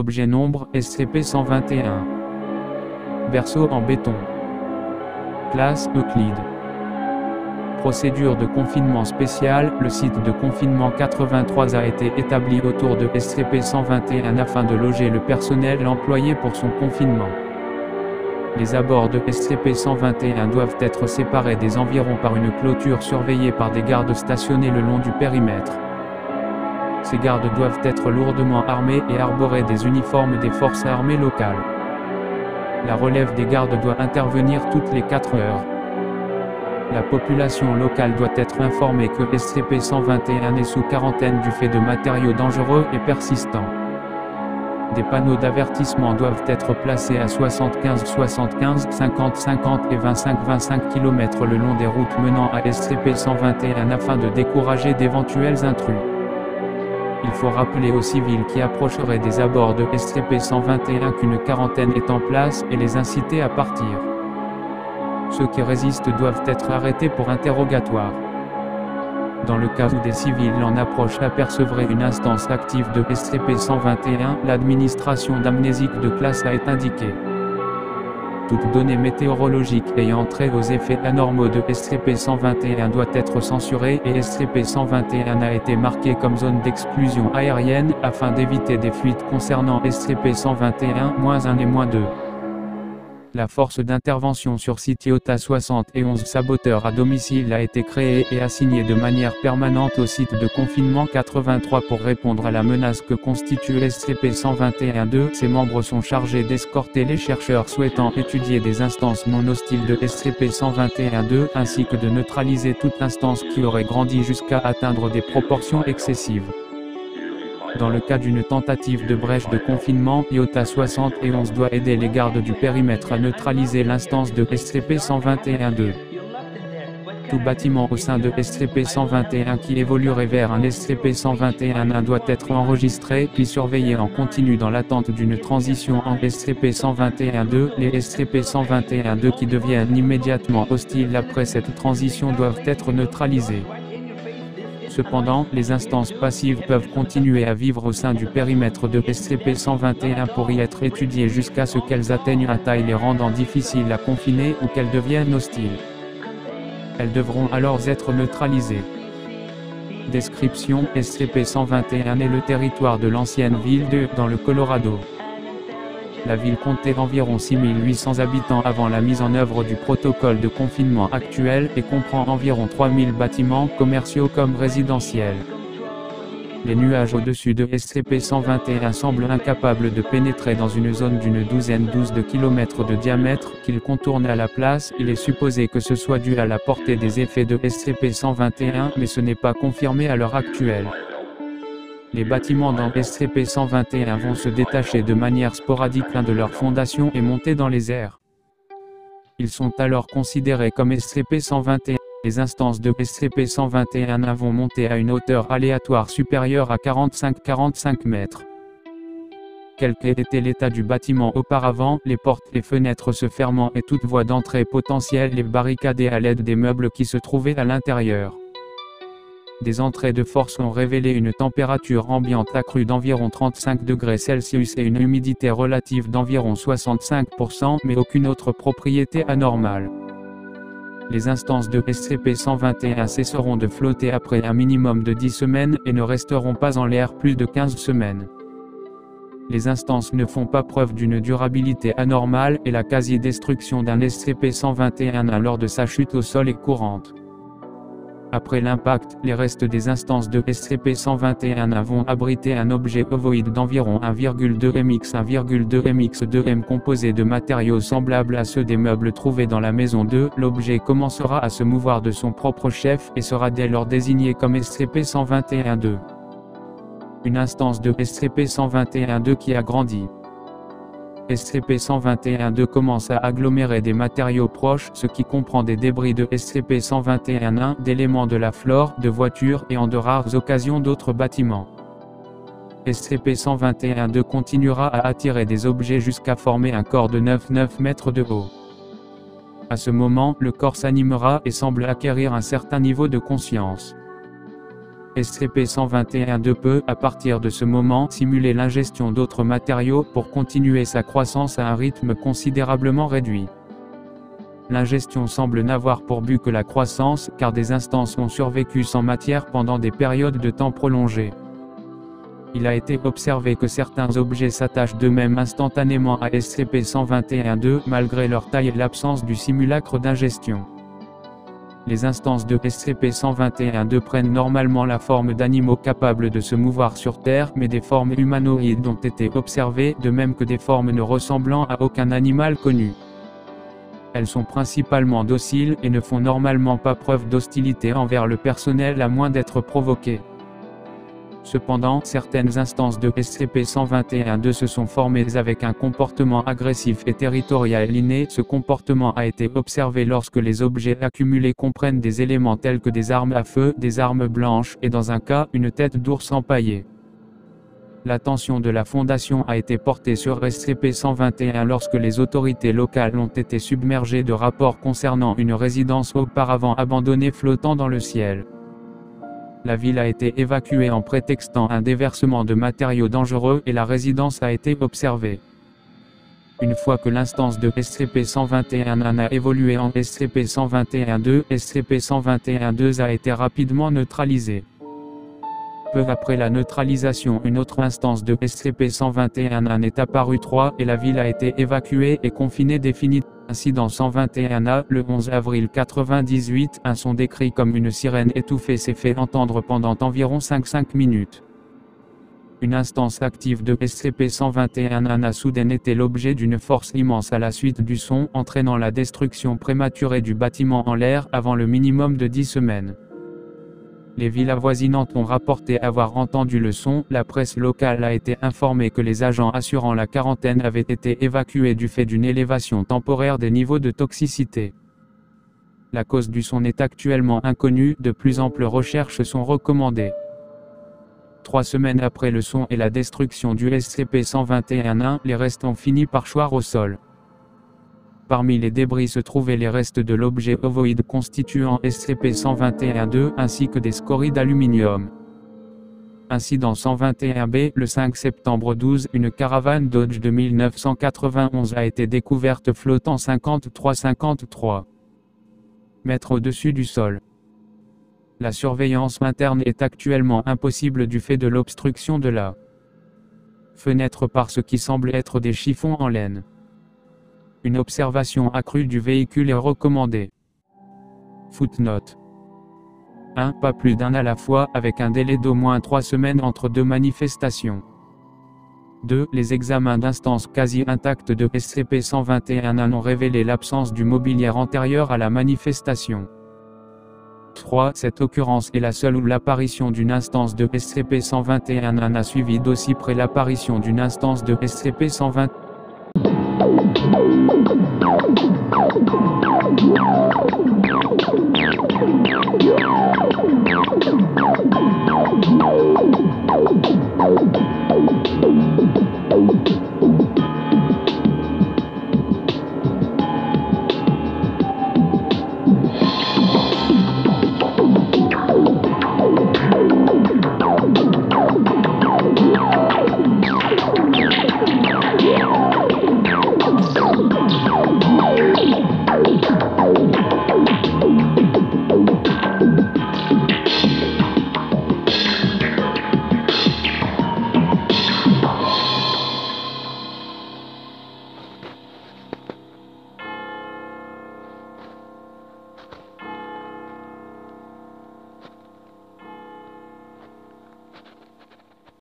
Objet nombre SCP-121. Berceau en béton. Classe Euclide. Procédure de confinement spécial. Le site de confinement 83 a été établi autour de SCP-121 afin de loger le personnel employé pour son confinement. Les abords de SCP-121 doivent être séparés des environs par une clôture surveillée par des gardes stationnés le long du périmètre. Ces gardes doivent être lourdement armés et arborer des uniformes des forces armées locales. La relève des gardes doit intervenir toutes les 4 heures. La population locale doit être informée que SCP-121 est sous quarantaine du fait de matériaux dangereux et persistants. Des panneaux d'avertissement doivent être placés à 75-75, 50-50 et 25-25 km le long des routes menant à SCP-121 afin de décourager d'éventuels intrus. Il faut rappeler aux civils qui approcheraient des abords de SCP-121 qu'une quarantaine est en place et les inciter à partir. Ceux qui résistent doivent être arrêtés pour interrogatoire. Dans le cas où des civils en approche apercevraient une instance active de SCP-121, l'administration d'amnésique de classe a été indiquée. Toute donnée météorologique ayant trait aux effets anormaux de SCP-121 doit être censurée et SCP-121 a été marqué comme zone d'exclusion aérienne, afin d'éviter des fuites concernant SCP-121-1 et -2. La force d'intervention sur site Iota 71 saboteur à domicile a été créée et assignée de manière permanente au site de confinement 83 pour répondre à la menace que constitue SCP-121-2. Ses membres sont chargés d'escorter les chercheurs souhaitant étudier des instances non hostiles de SCP-121-2 ainsi que de neutraliser toute instance qui aurait grandi jusqu'à atteindre des proportions excessives. Dans le cas d'une tentative de brèche de confinement, Iota 71 doit aider les gardes du périmètre à neutraliser l'instance de SCP-121-2. Tout bâtiment au sein de SCP-121 qui évoluerait vers un SCP-121-1 doit être enregistré puis surveillé en continu dans l'attente d'une transition en SCP-121-2. Les SCP-121-2 qui deviennent immédiatement hostiles après cette transition doivent être neutralisés. Cependant, les instances passives peuvent continuer à vivre au sein du périmètre de SCP-121 pour y être étudiées jusqu'à ce qu'elles atteignent une taille les rendant difficiles à confiner ou qu'elles deviennent hostiles. Elles devront alors être neutralisées. Description: SCP-121 est le territoire de l'ancienne ville de dans le Colorado. La ville comptait environ 6800 habitants avant la mise en œuvre du protocole de confinement actuel et comprend environ 3000 bâtiments commerciaux comme résidentiels. Les nuages au-dessus de SCP-121 semblent incapables de pénétrer dans une zone d'une douzaine de kilomètres de diamètre qu'ils contournent à la place. Il est supposé que ce soit dû à la portée des effets de SCP-121, mais ce n'est pas confirmé à l'heure actuelle. Les bâtiments dans SCP-121 vont se détacher de manière sporadique de leur fondation et monter dans les airs. Ils sont alors considérés comme SCP-121. Les instances de SCP-121 vont monter à une hauteur aléatoire supérieure à 45 mètres. Quel qu'ait l'état du bâtiment auparavant, les portes et fenêtres se fermant et toute voie d'entrée potentielle est barricadée à l'aide des meubles qui se trouvaient à l'intérieur. Des entrées de force ont révélé une température ambiante accrue d'environ 35 degrés Celsius et une humidité relative d'environ 65%, mais aucune autre propriété anormale. Les instances de SCP-121 cesseront de flotter après un minimum de 10 semaines et ne resteront pas en l'air plus de 15 semaines. Les instances ne font pas preuve d'une durabilité anormale et la quasi-destruction d'un SCP-121 lors de sa chute au sol est courante. Après l'impact, les restes des instances de SCP-121 vont abriter un objet ovoïde d'environ 1,2 mx 1,2 mx2m composé de matériaux semblables à ceux des meubles trouvés dans la maison 2. L'objet commencera à se mouvoir de son propre chef et sera dès lors désigné comme SCP-121-2. Une instance de SCP-121-2 qui a grandi. SCP-121-2 commence à agglomérer des matériaux proches, ce qui comprend des débris de SCP-121-1, d'éléments de la flore, de voitures et en de rares occasions d'autres bâtiments. SCP-121-2 continuera à attirer des objets jusqu'à former un corps de 9 mètres de haut. À ce moment, le corps s'animera et semble acquérir un certain niveau de conscience. SCP-121-2 peut, à partir de ce moment, simuler l'ingestion d'autres matériaux pour continuer sa croissance à un rythme considérablement réduit. L'ingestion semble n'avoir pour but que la croissance, car des instances ont survécu sans matière pendant des périodes de temps prolongées. Il a été observé que certains objets s'attachent d'eux-mêmes instantanément à SCP-121-2, malgré leur taille et l'absence du simulacre d'ingestion. Les instances de SCP-121-2 prennent normalement la forme d'animaux capables de se mouvoir sur Terre, mais des formes humanoïdes ont été observées, de même que des formes ne ressemblant à aucun animal connu. Elles sont principalement dociles, et ne font normalement pas preuve d'hostilité envers le personnel à moins d'être provoquées. Cependant, certaines instances de SCP-121-2 se sont formées avec un comportement agressif et territorial inné. Ce comportement a été observé lorsque les objets accumulés comprennent des éléments tels que des armes à feu, des armes blanches, et dans un cas, une tête d'ours empaillée. L'attention de la Fondation a été portée sur SCP-121 lorsque les autorités locales ont été submergées de rapports concernant une résidence auparavant abandonnée flottant dans le ciel. La ville a été évacuée en prétextant un déversement de matériaux dangereux et la résidence a été observée. Une fois que l'instance de SCP-121-1 a évolué en SCP-121-2, SCP-121-2 a été rapidement neutralisé. Peu après la neutralisation, une autre instance de SCP-121-1 est apparue 3 et la ville a été évacuée et confinée définitivement. Incident 121A, le 11 avril 98, un son décrit comme une sirène étouffée s'est fait entendre pendant environ 5 minutes. Une instance active de SCP-121 a soudain été l'objet d'une force immense à la suite du son, entraînant la destruction prématurée du bâtiment en l'air avant le minimum de 10 semaines. Les villes avoisinantes ont rapporté avoir entendu le son. La presse locale a été informée que les agents assurant la quarantaine avaient été évacués du fait d'une élévation temporaire des niveaux de toxicité. La cause du son est actuellement inconnue, de plus amples recherches sont recommandées. 3 semaines après le son et la destruction du SCP-121-1, les restes ont fini par choir au sol. Parmi les débris se trouvaient les restes de l'objet ovoïde constituant SCP-121-2 ainsi que des scories d'aluminium. Incident 121B, le 5 septembre 12, une caravane Dodge de 1991 a été découverte flottant 53 mètres au-dessus du sol. La surveillance interne est actuellement impossible du fait de l'obstruction de la fenêtre par ce qui semble être des chiffons en laine. Une observation accrue du véhicule est recommandée. Footnote 1. Pas plus d'un à la fois, avec un délai d'au moins 3 semaines entre 2 manifestations. 2. Les examens d'instances quasi intactes de SCP-121 ont révélé l'absence du mobilier antérieur à la manifestation. 3. Cette occurrence est la seule où l'apparition d'une instance de SCP-121 a suivi d'aussi près l'apparition d'une instance de SCP-121.